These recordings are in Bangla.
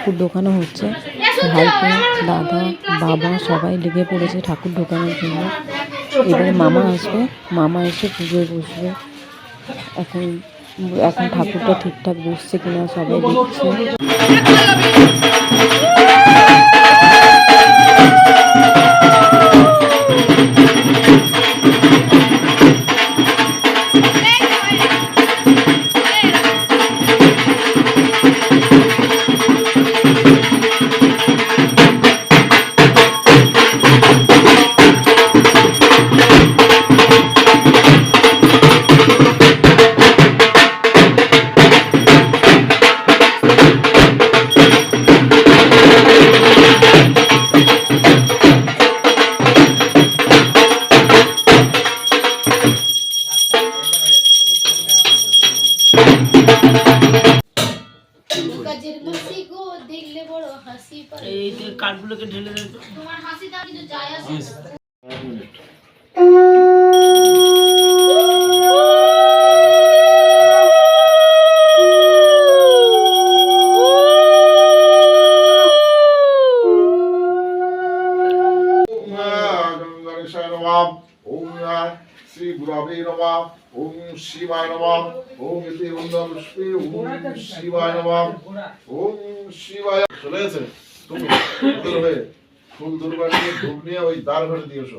ঠাকুর ঢোকানো হচ্ছে। ভাইপো, দাদা, বাবা সবাই লেগে পড়েছে ঠাকুর ঢোকানোর জন্য। এবারে মামা আসবে, মামা এসে পুজোয় বসবে। এখন এখন ঠাকুরটা ঠিকঠাক বসছে কিনা সবাই দেখছে। কাঠগুলোকে ঢেলে দেবে। তোমার হাসিটা কিন্তু যায় আসে। শ্রী গুরবে নমঃ। ওম শিবায় নমঃ। ওম ইতি পুষ্পে ওম শিবায় নমঃ। ওম শিবায়। চলে গেছে তুমি ধরবে ফুল দুর্বা নিয়ে ধূপ নিয়ে ওই দ্বার ঘরে দিয়েছো।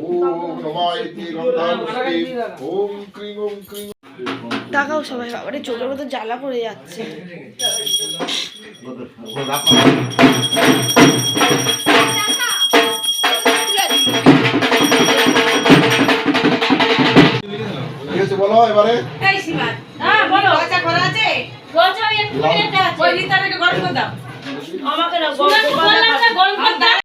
ওম নমঃ ইতি পুষ্পে ওম ক্রিং ওম ক্রিং। তাকাও সবাই, বাবারে চোখের মধ্যে জ্বালা পড়ে যাচ্ছে। বলো এবারে। এই শিবা, হ্যাঁ বলো। দরজা খোলা আছে? দরজা একটু এটা আছে। ওই লিটারে গরম করে দাও। আমাকে না গরম করে দাও।